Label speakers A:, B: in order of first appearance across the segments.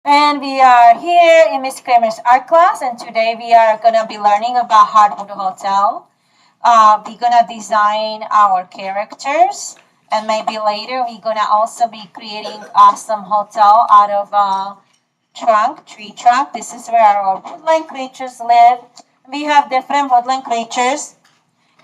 A: And we are here in Miss Kramer's art class, and today we are going to be learning about HeartWood Hotel. We're going to design our characters, and maybe later we're going to also be creating awesome hotel out of tree trunk. This is where our woodland creatures live. We have different woodland creatures,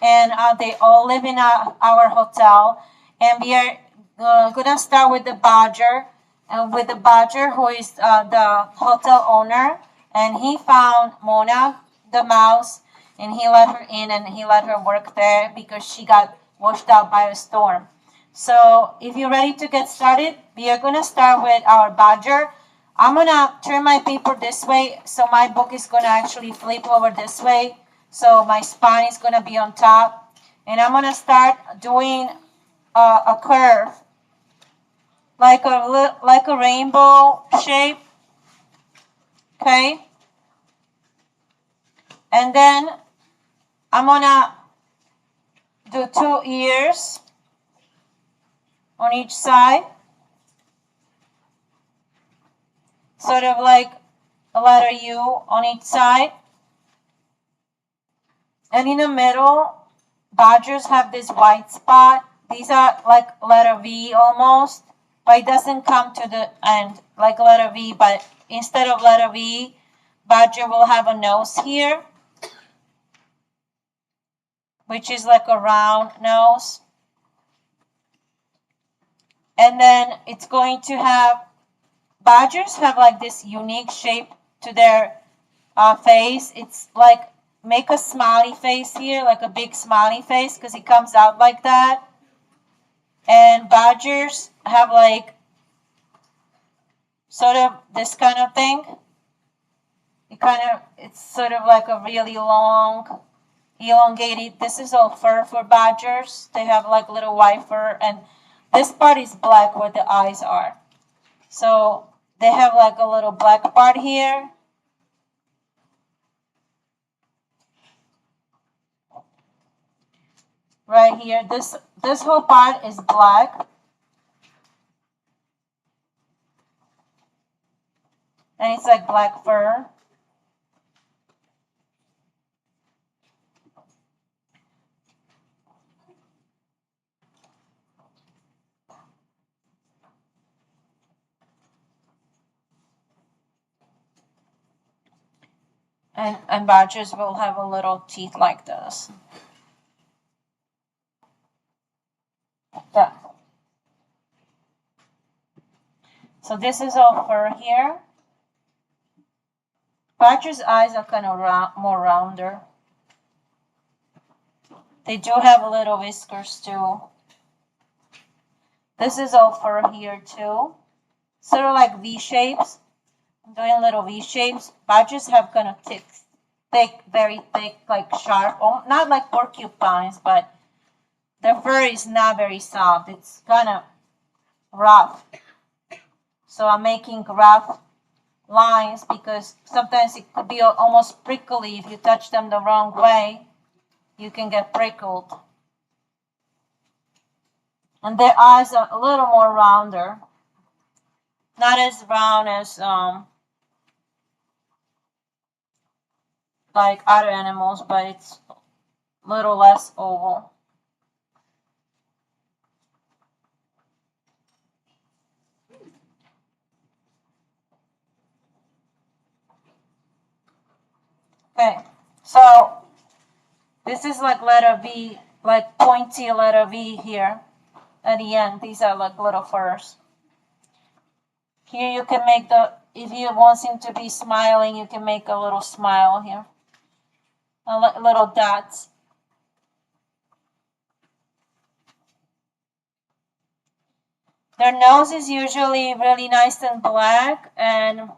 A: and they all live in our hotel. And we are gonna start with the Badger, and with the Badger, who is the hotel owner, and he found Mona, the mouse, and he let her in, and he let her work there because she got washed out by a storm. So if you're ready to get started, we are gonna start with our Badger. I'm gonna turn my paper this way, so my book is gonna actually flip over this way. So my spine is gonna be on top, and I'm gonna start doing a curve, like a rainbow shape, okay? And then I'm gonna do 2 ears on each side, sort of like a letter U on each side. And in the middle, Badgers have this white spot. These are like letter V almost, but it doesn't come to the end like letter V, but instead of letter V, Badger will have a nose here, which is like a round nose. And then it's going to have, Badgers have like this unique shape to their face. It's like, make a smiley face here, like a big smiley face, because it comes out like that. And Badgers have like sort of this kind of thing. It's sort of like a really long, elongated. This is all fur for Badgers. They have like little white fur, and this part is black where the eyes are. So they have like a little black part here. Right here, this whole part is black. And it's like black fur. And Badgers will have a little teeth like this. Yeah. So this is all fur here. Badger's eyes are kind of more rounder. They do have a little whiskers too. This is all fur here too. Sort of like V shapes. I'm doing little V shapes. Badgers have kind of thick, very thick, like sharp, not like porcupines, but their fur is not very soft. It's kind of rough. So I'm making rough lines because sometimes it could be almost prickly if you touch them the wrong way. You can get prickled. And their eyes are a little more rounder. Not as round as like other animals, but it's a little less oval. Okay, so this is like letter V, like pointy letter V here at the end. These are like little furs. Here you can make if you want him to be smiling, you can make a little smile here. Little dots. Their nose is usually really nice and black, and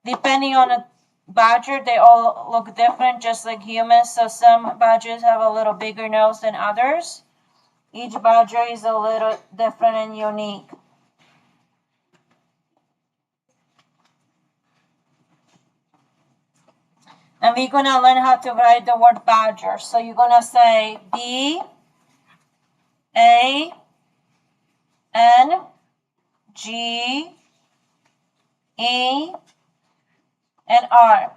A: depending on a badger, they all look different, just like humans. So some badgers have a little bigger nose than others. Each badger is a little different and unique. And we're gonna learn how to write the word badger. So you're gonna say B-A-N-G-E-R. E, and R.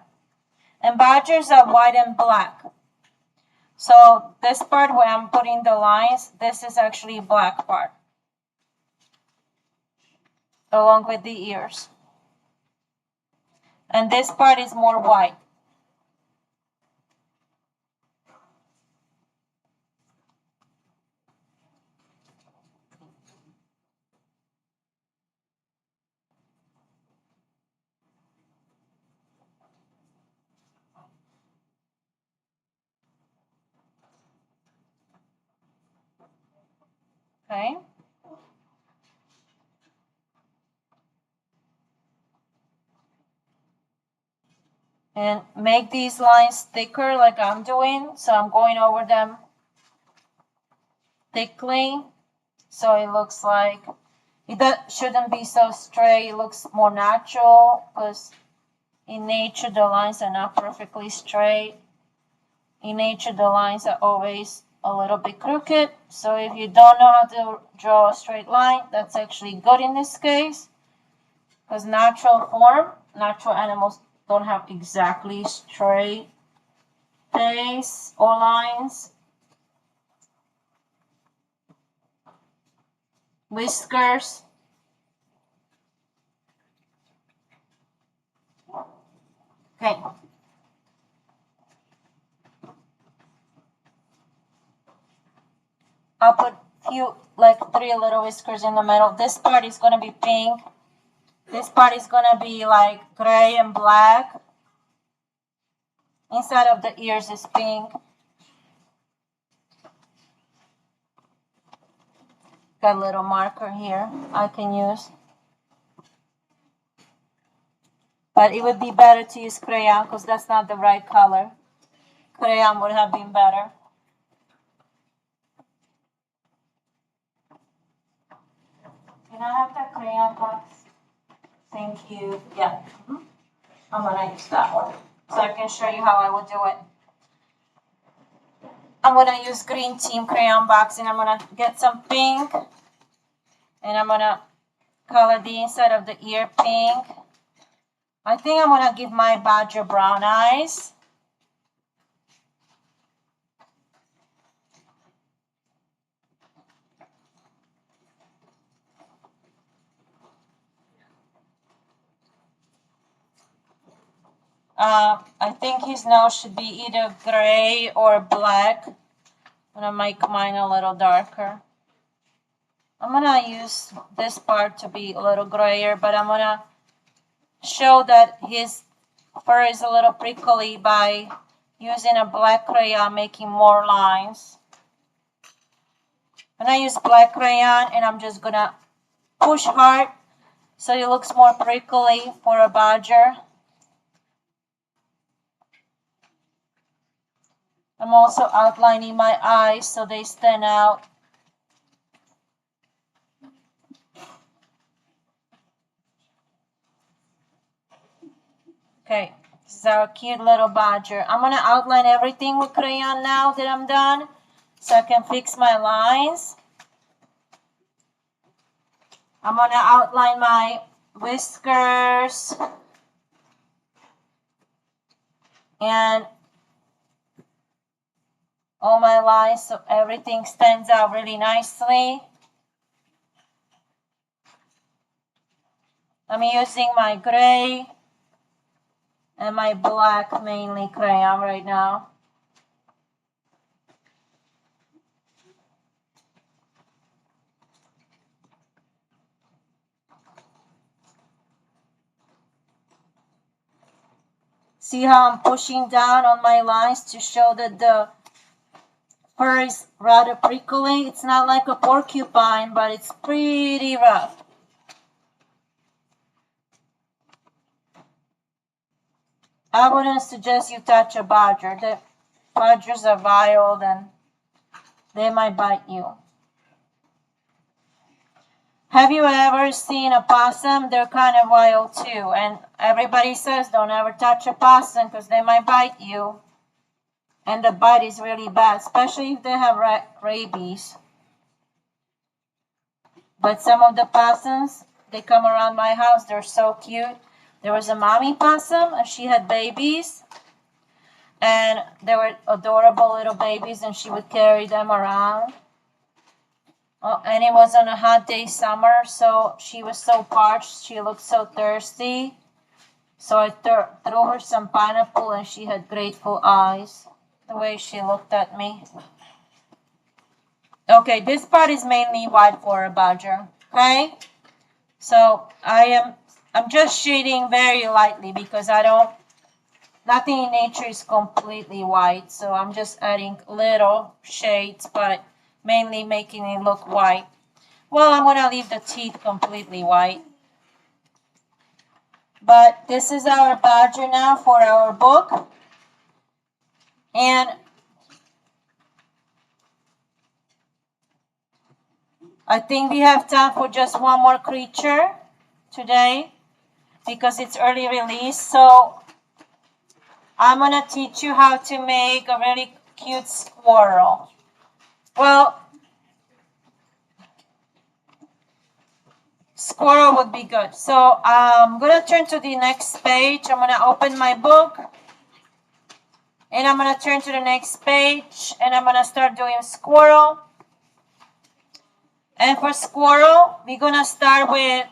A: And badgers are white and black. So this part where I'm putting the lines, this is actually black part, along with the ears. And this part is more white. Okay. And make these lines thicker like I'm doing. So I'm going over them thickly. So it looks like it shouldn't be so straight. It looks more natural because in nature the lines are not perfectly straight. In nature the lines are always a little bit crooked. So if you don't know how to draw a straight line, that's actually good in this case. Because natural animals don't have exactly straight face or lines. Whiskers. Okay. I'll put like 3 little whiskers in the middle. This part is going to be pink. This part is going to be like gray and black. Inside of the ears is pink. Got a little marker here I can use. But it would be better to use crayon because that's not the right color. Crayon would have been better. Can I have that crayon box? Thank you. Yeah. I'm going to use that one so I can show you how I would do it. I'm going to use green team crayon box and I'm going to get some pink. And I'm going to color the inside of the ear pink. I think I'm going to give my badger brown eyes. I think his nose should be either gray or black. I'm going to make mine a little darker. I'm going to use this part to be a little grayer, but I'm going to show that his fur is a little prickly by using a black crayon, making more lines. And I use black crayon and I'm just going to push hard so it looks more prickly for a badger. I'm also outlining my eyes so they stand out. Okay, this is our cute little badger. I'm going to outline everything with crayon now that I'm done so I can fix my lines. I'm going to outline my whiskers and all my lines so everything stands out really nicely. I'm using my gray and my black mainly crayon right now. See how I'm pushing down on my lines to show that the fur is rather prickly. It's not like a porcupine, but it's pretty rough. I wouldn't suggest you touch a badger. The badgers are wild and they might bite you. Have you ever seen a possum? They're kind of wild too. And everybody says don't ever touch a possum because they might bite you. And the bite is really bad, especially if they have rabies. But some of the possums, they come around my house. They're so cute. There was a mommy possum, and she had babies. And they were adorable little babies, and she would carry them around. Oh, and it was on a hot day summer, so she was so parched. She looked so thirsty. So I threw her some pineapple, and she had grateful eyes, the way she looked at me. Okay, this part is mainly white for a badger. Okay, so I'm just shading very lightly because nothing in nature is completely white. So I'm just adding little shades, but mainly making it look white. Well, I'm gonna leave the teeth completely white. But this is our badger now for our book. And I think we have time for just one more creature today because it's early release. So I'm going to teach you how to make a really cute squirrel. Well, squirrel would be good. So I'm going to turn to the next page. I'm going to open my book. And I'm going to turn to the next page. And I'm going to start doing squirrel. And for squirrel, we're going to start with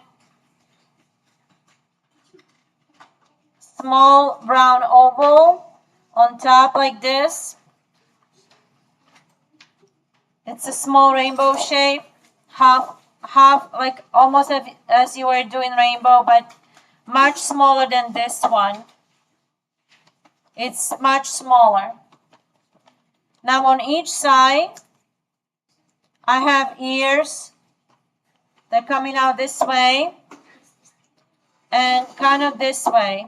A: small brown oval on top like this. It's a small rainbow shape, half like almost as you were doing rainbow, but much smaller than this one. It's much smaller. Now on each side, I have ears. They're coming out this way and kind of this way.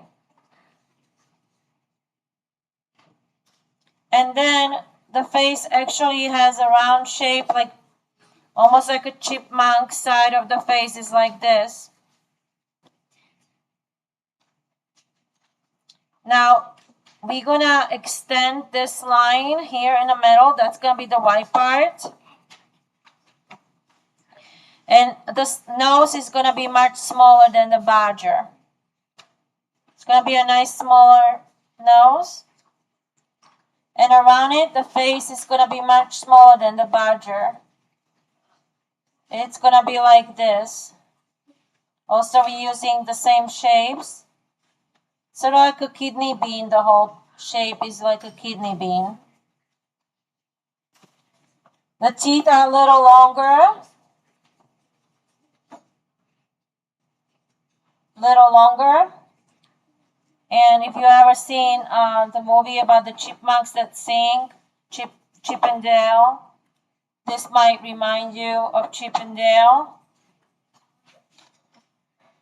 A: And then the face actually has a round shape, like almost like a chipmunk. Side of the face is like this. Now, we're gonna extend this line here in the middle. That's gonna be the white part. And the nose is gonna be much smaller than the badger. It's gonna be a nice smaller nose. And around it, the face is gonna be much smaller than the badger. It's gonna be like this. Also, we're using the same shapes. So like a kidney bean, the whole shape is like a kidney bean. The teeth are a little longer. And if you ever seen the movie about the chipmunks that sing, Chip and Dale, this might remind you of Chip and Dale.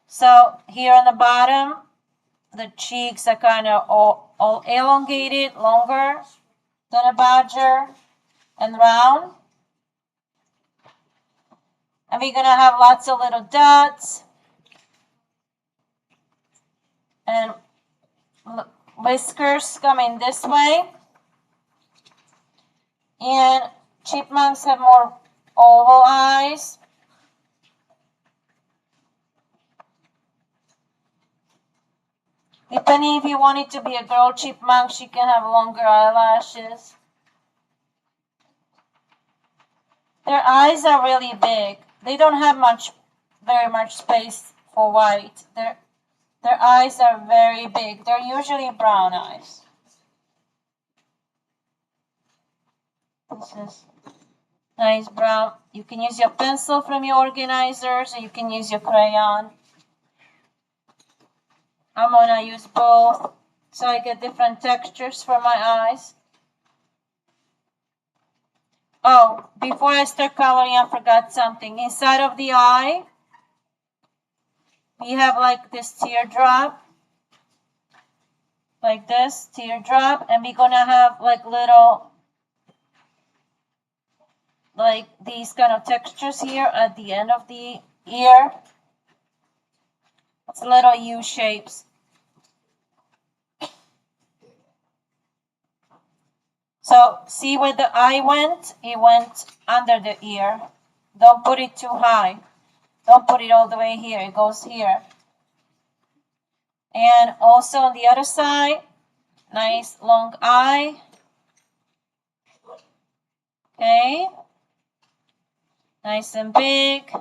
A: So here on the bottom, the cheeks are kind of all elongated, longer than a badger, and round. And we're gonna have lots of little dots and whiskers coming this way. And chipmunks have more oval eyes. Depending if you want it to be a girl chipmunk, she can have longer eyelashes. Their eyes are really big. They don't have very much space for white. Their eyes are very big. They're usually brown eyes. This is nice brown. You can use your pencil from your organizers, or you can use your crayon. I'm gonna use both so I get different textures for my eyes. Oh, before I start coloring, I forgot something. Inside of the eye, we have like this teardrop. Like this, teardrop. And we're gonna have like little, like these kind of textures here at the end of the ear. It's little U shapes. So see where the eye went? It went under the ear. Don't put it too high. Don't put it all the way here. It goes here. And also on the other side, nice long eye. Okay. Nice and big.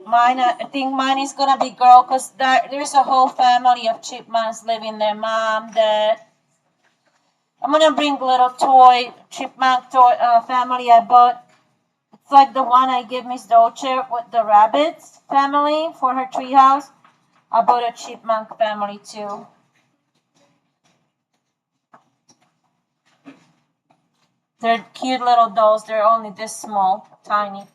A: Mine, I think mine is gonna be girl because there's a whole family of chipmunks living there. Mom, dad. I'm gonna bring little toy chipmunk toy family I bought. It's like the one I gave Miss Dolce with the rabbits family for her treehouse. I bought a chipmunk family too. They're cute little dolls. They're only this small, tiny.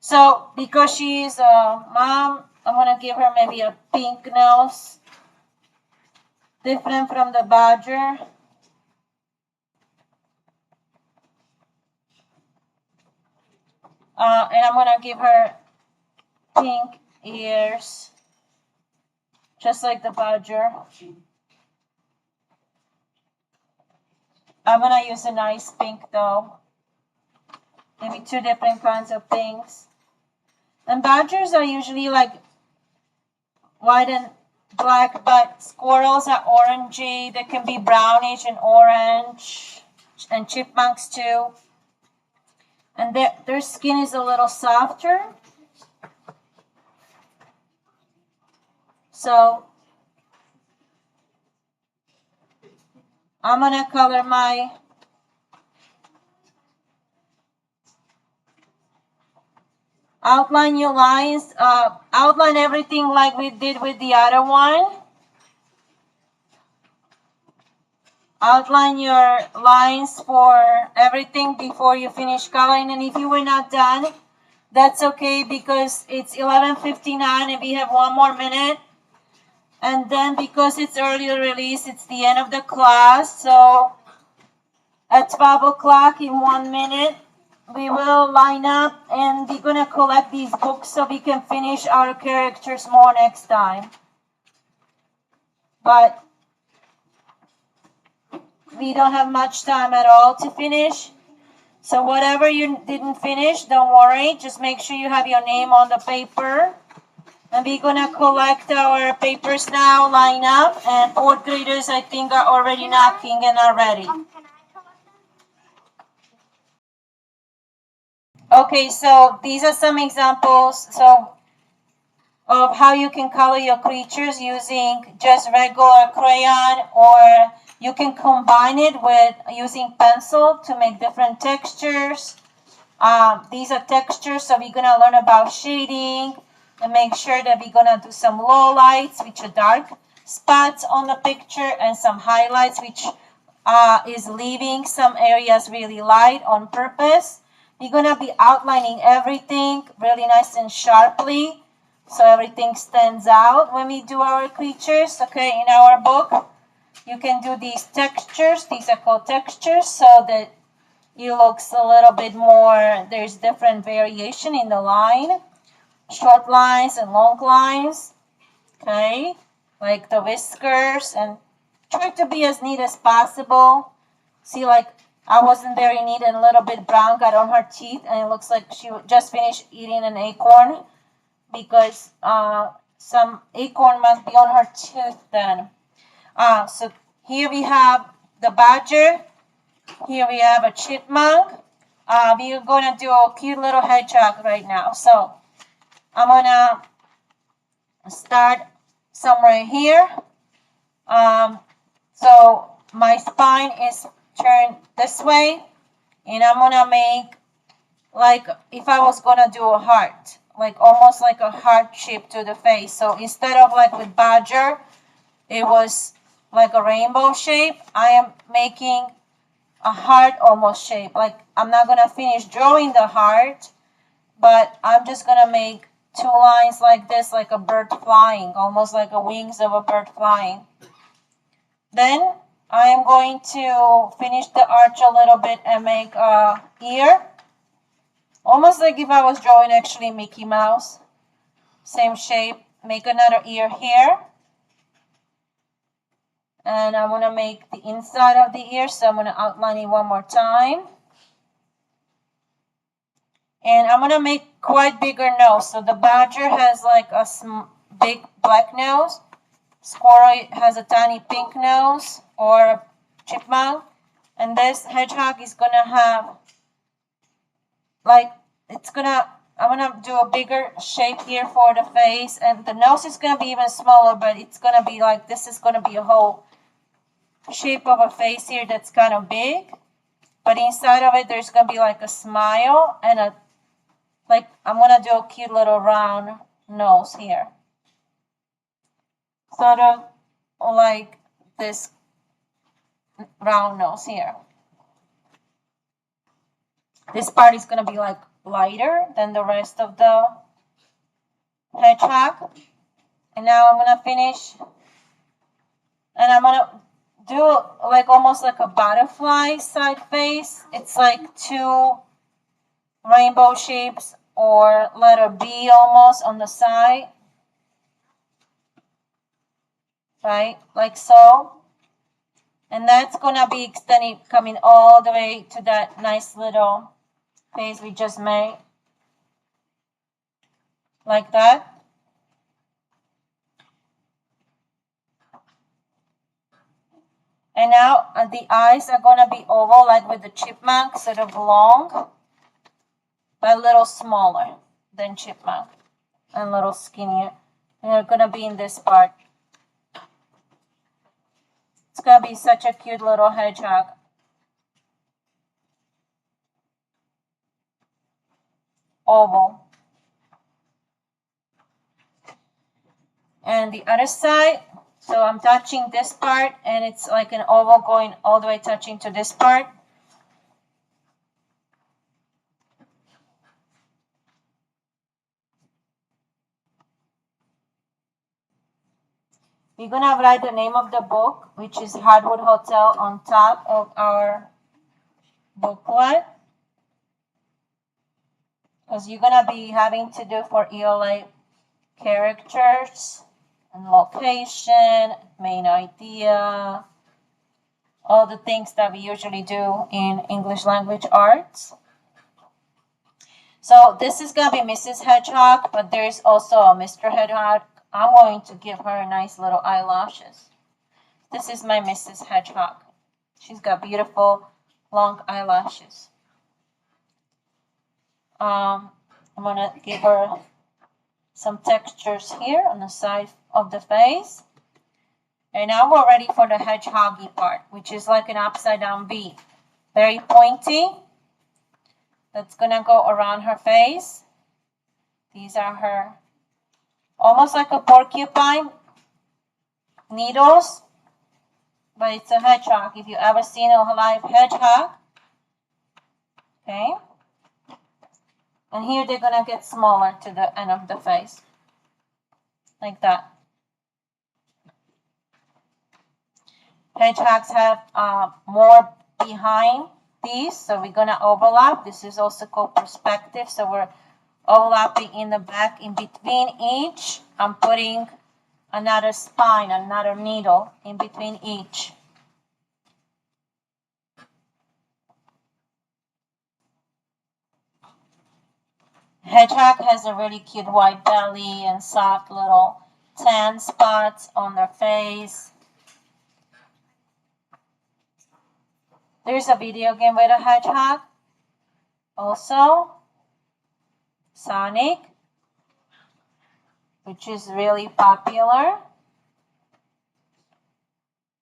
A: So because she's a mom, I'm gonna give her maybe a pink nose, different from the badger. And I'm gonna give her pink ears, just like the badger. I'm gonna use a nice pink though. Maybe two different kinds of pinks. And badgers are usually like white and black, but squirrels are orangey. They can be brownish and orange, and chipmunks too. And their skin is a little softer. So I'm gonna color my outline your lines, outline everything like we did with the other one. Outline your lines for everything before you finish coloring. And if you were not done, that's okay because it's 11:59 and we have one more minute. And then because it's early release, it's the end of the class. So at 12 o'clock in 1 minute, we will line up and we're going to collect these books so we can finish our characters more next time. But we don't have much time at all to finish. So whatever you didn't finish, don't worry. Just make sure you have your name on the paper. And we're going to collect our papers now, line up. And fourth graders, I think, are already knocking and are ready. Okay, so these are some examples of how you can color your creatures using just regular crayon, or you can combine it with using pencil to make different textures. These are textures, so we're going to learn about shading and make sure that we're going to do some low lights, which are dark spots on the picture, and some highlights, which is leaving some areas really light on purpose. We're going to be outlining everything really nice and sharply so everything stands out when we do our creatures. Okay, in our book, you can do these textures. These are called textures so that it looks a little bit more, there's different variation in the line. Short lines and long lines. Okay, like the whiskers, and try to be as neat as possible. See, like I wasn't very neat and a little bit brown got on her teeth, and it looks like she just finished eating an acorn because some acorn must be on her tooth then. So here we have the badger. Here we have a chipmunk. We're going to do a cute little hedgehog right now. So I'm going to start somewhere here. So my spine is turned this way, and I'm gonna make like if I was gonna do a heart, like almost like a heart shape to the face. So instead of like with badger, it was like a rainbow shape. I am making a heart almost shape. Like I'm not gonna finish drawing the heart, but I'm just gonna make two lines like this, like a bird flying, almost like the wings of a bird flying. Then I am going to finish the arch a little bit and make a ear. Almost like if I was drawing actually Mickey Mouse. Same shape. Make another ear here. And I want to make the inside of the ear, so I'm going to outline it one more time. And I'm gonna make quite bigger nose. So the badger has like a big black nose. Squirrel has a tiny pink nose, or chipmunk. And this hedgehog is gonna have like, I'm gonna do a bigger shape here for the face, and the nose is gonna be even smaller, but it's gonna be like, this is gonna be a whole shape of a face here that's kind of big. But inside of it, there's gonna be like a smile and I'm gonna do a cute little round nose here. Sort of like this round nose here. This part is gonna be like lighter than the rest of the hedgehog. And now I'm gonna finish, and I'm gonna do like almost like a butterfly side face. It's like two rainbow shapes or letter B almost on the side, right? Like so. And that's gonna be extending, coming all the way to that nice little face we just made. Like that. And now the eyes are gonna be oval, like with the chipmunk, sort of long, but a little smaller than chipmunk and a little skinnier. And they're gonna be in this part. It's gonna be such a cute little hedgehog. Oval. And the other side, so I'm touching this part, and it's like an oval going all the way touching to this part. We're gonna write the name of the book, which is HeartWood Hotel, on top of our booklet, because you're gonna be having to do for ELA characters and location, main idea, all the things that we usually do in English language arts. So this is gonna be Mrs. Hedgehog, but there's also a Mr. Hedgehog. I'm going to give her nice little eyelashes. This is my Mrs. Hedgehog. She's got beautiful long eyelashes. I'm gonna give her some textures here on the side of the face. And now we're ready for the hedgehoggy part, which is like an upside down V. Very pointy. That's gonna go around her face. These are her, almost like a porcupine needles, but it's a hedgehog. If you ever seen a live hedgehog, okay. And here they're gonna get smaller to the end of the face, like that. Hedgehogs have more behind these, so we're gonna overlap. This is also called perspective, so we're overlapping in the back. In between each, I'm putting another spine, another needle in between each. Hedgehog has a really cute white belly and soft little tan spots on their face. There's a video game with a hedgehog. Also, Sonic, which is really popular.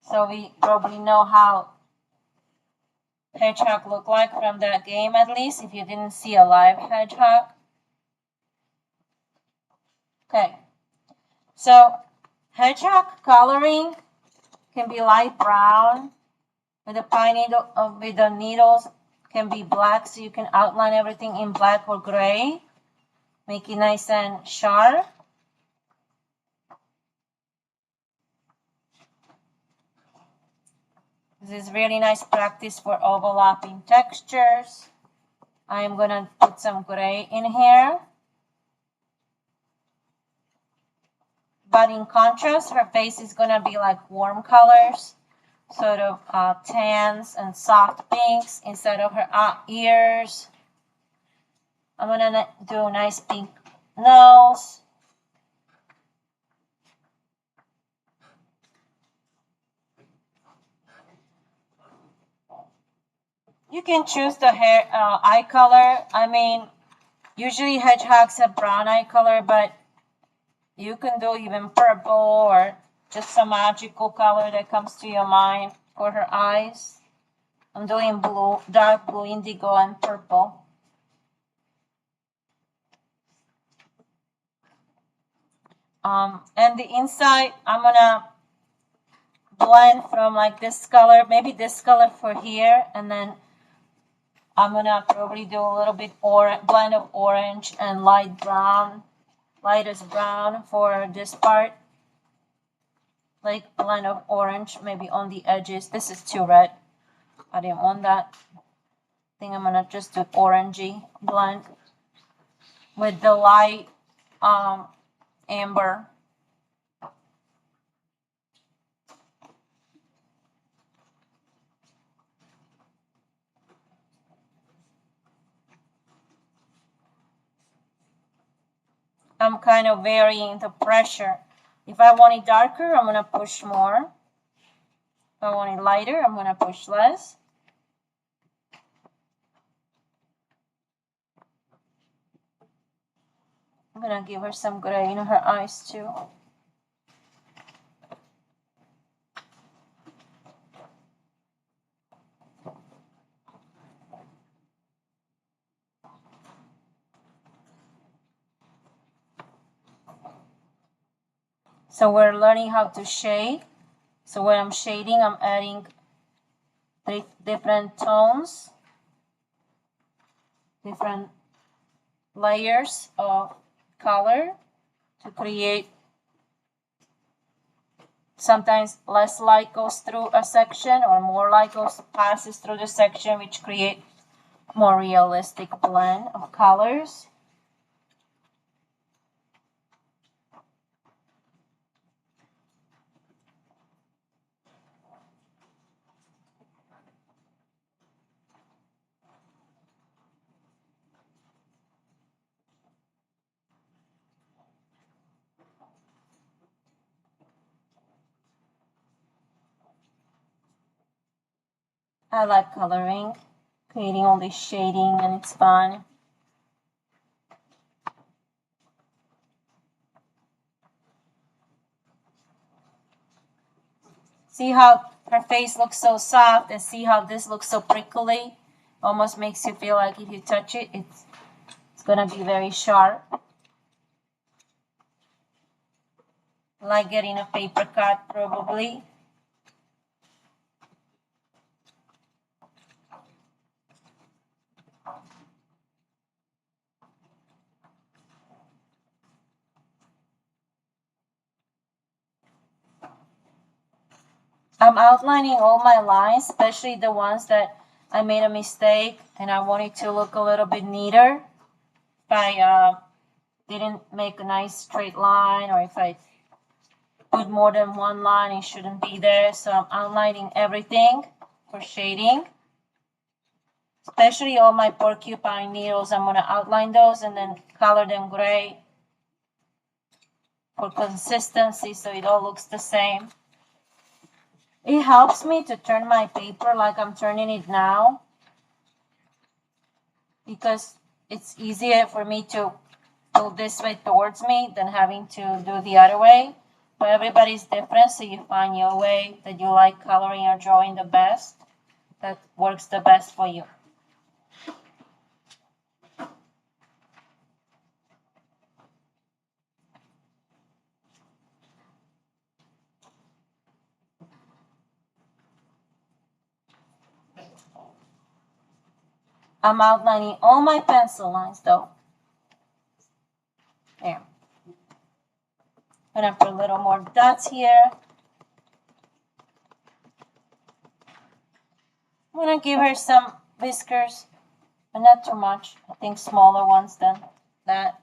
A: So we probably know how hedgehog look like from that game, at least, if you didn't see a live hedgehog. Okay, so hedgehog coloring can be light brown, with the pine needle, with the needles can be black, so you can outline everything in black or gray, make it nice and sharp. This is really nice practice for overlapping textures. I am gonna put some gray in here. But in contrast, her face is gonna be like warm colors, sort of tans and soft pinks instead of her ears. I'm gonna do a nice pink nose. You can choose the hair eye color. I mean, usually hedgehogs have brown eye color, but you can do even purple or just some magical color that comes to your mind for her eyes. I'm doing blue, dark blue, indigo, and purple. And the inside, I'm gonna blend from like this color, maybe this color for here, and then I'm gonna probably do a little bit blend of orange and light brown, lightest brown for this part. Like a blend of orange, maybe on the edges. This is too red. I didn't want that. I think I'm gonna just do orangey blend with the light amber. I'm kind of varying the pressure. If I want it darker, I'm gonna push more. If I want it lighter, I'm gonna push less. I'm gonna give her some gray in her eyes too. So we're learning how to shade. So when I'm shading, I'm adding 3 different tones, different layers of color to create. Sometimes less light goes through a section or more light passes through the section, which create more realistic blend of colors. I like coloring, creating all this shading, and it's fun. See how her face looks so soft, and see how this looks so prickly? Almost makes you feel like if you touch it, it's gonna be very sharp. Like getting a paper cut, probably. I'm outlining all my lines, especially the ones that I made a mistake and I want it to look a little bit neater. If I didn't make a nice straight line, or if I put more than one line, it shouldn't be there. So I'm outlining everything for shading. Especially all my porcupine needles, I'm going to outline those and then color them gray for consistency so it all looks the same. It helps me to turn my paper like I'm turning it now, because it's easier for me to go this way towards me than having to do the other way. But everybody's different, so you find your way that you like coloring or drawing the best, that works the best for you. I'm outlining all my pencil lines though. There. I'm gonna put a little more dots here. I'm gonna give her some whiskers, but not too much. I think smaller ones than that.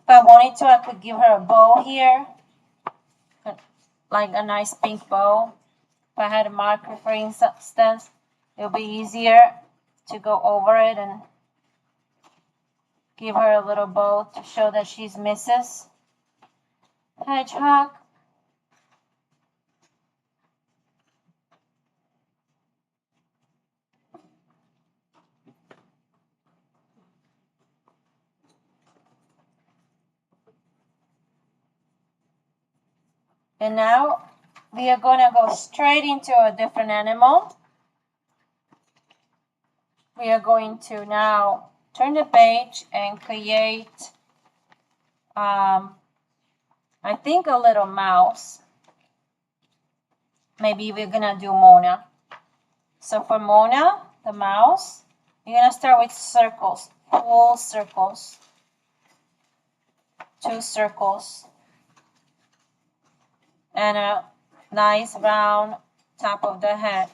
A: If I wanted to, I could give her a bow here, like a nice pink bow. If I had a marker, for instance, it would be easier to go over it and give her a little bow to show that she's Mrs. Hedgehog. And now we are going to go straight into a different animal. We are going to now turn the page and create, I think, a little mouse. Maybe we're going to do Mona. So for Mona, the mouse, you're going to start with circles, full circles, 2 circles, and a nice round top of the head.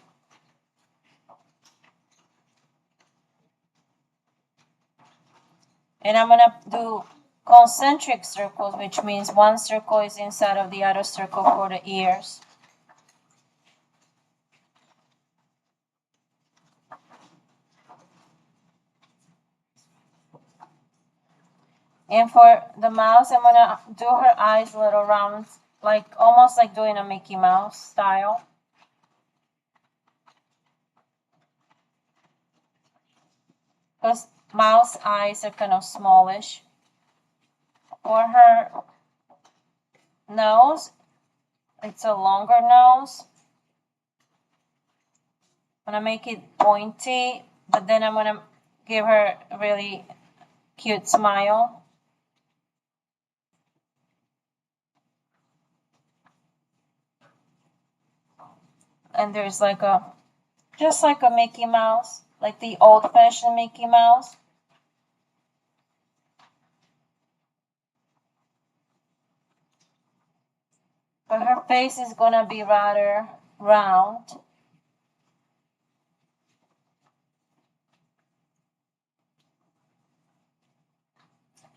A: And I'm going to do concentric circles, which means one circle is inside of the other circle for the ears. And for the mouse, I'm going to do her eyes a little round, like almost like doing a Mickey Mouse style. Because mouse eyes are kind of smallish. For her nose, it's a longer nose. I'm going to make it pointy, but then I'm going to give her a really cute smile. And there's like just like a Mickey Mouse, like the old-fashioned Mickey Mouse. But her face is gonna be rather round.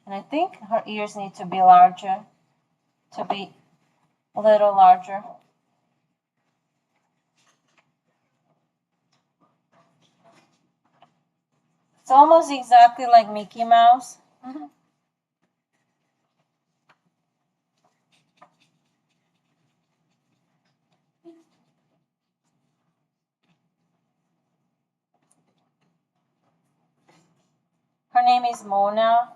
A: And I think her ears need to be larger, to be a little larger. It's almost exactly like Mickey Mouse. Her name is Mona.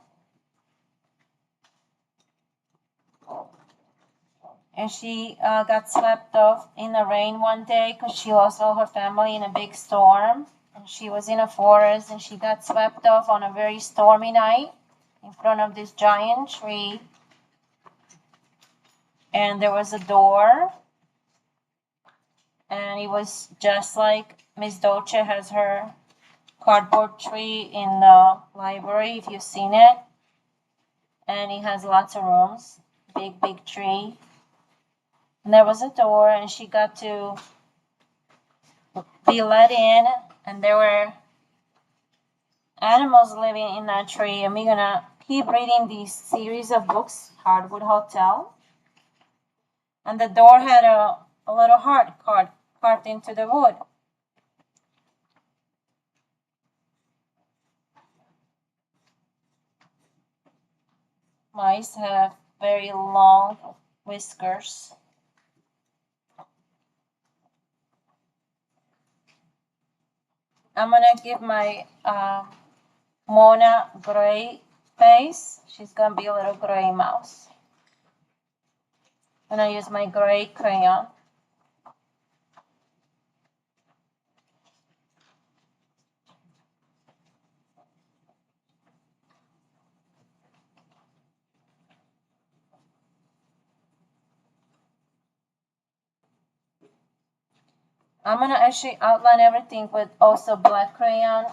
A: And she got swept off in the rain one day because she lost all her family in a big storm. And she was in a forest and she got swept off on a very stormy night in front of this giant tree. And there was a door. And it was just like Miss Dolce has her cardboard tree in the library, if you've seen it. And it has lots of rooms. Big, big tree. And there was a door, and she got to be let in, and there were animals living in that tree. And we're gonna keep reading these series of books, HeartWood Hotel. And the door had a little heart carved into the wood. Mice have very long whiskers. I'm gonna give my Mona gray face. She's gonna be a little gray mouse. I'm gonna use my gray crayon. I'm gonna actually outline everything with also black crayon,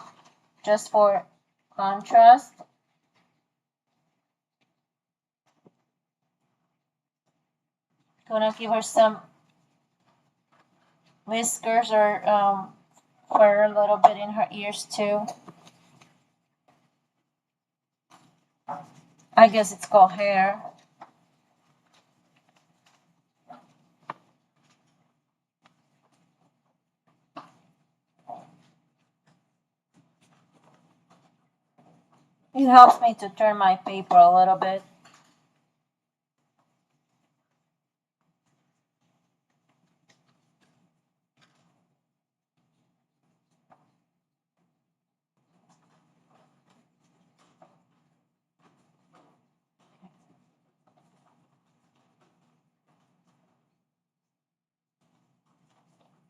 A: just for contrast. Gonna give her some whiskers or fur a little bit in her ears too. I guess it's called hair. It helps me to turn my paper a little bit.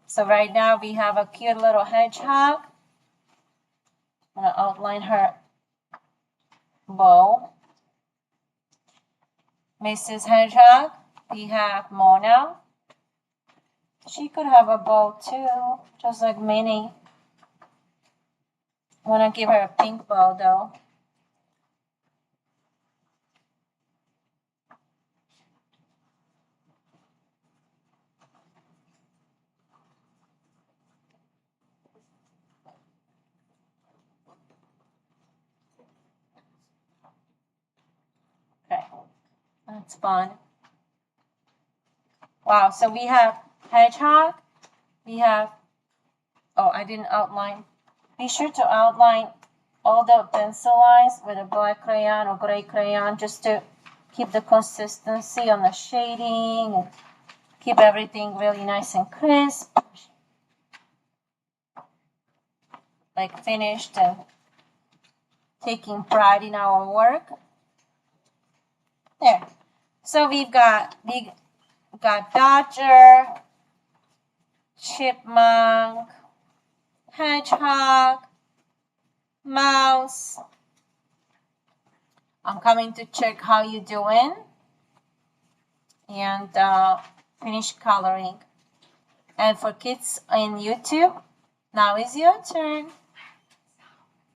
A: So right now we have a cute little hedgehog. I'm going to outline her bow. Mrs. Hedgehog, we have Mona. She could have a bow too, just like Minnie. I want to give her a pink bow though. Okay, that's fun. Wow, so we have hedgehog. We have, oh, I didn't outline. Be sure to outline all the pencil lines with a black crayon or gray crayon just to keep the consistency on the shading and keep everything really nice and crisp, like finished and taking pride in our work. There. So we got Dodger, Chipmunk, Hedgehog, Mouse. I'm coming to check how you doing and finish coloring. And for kids in YouTube, now is your turn.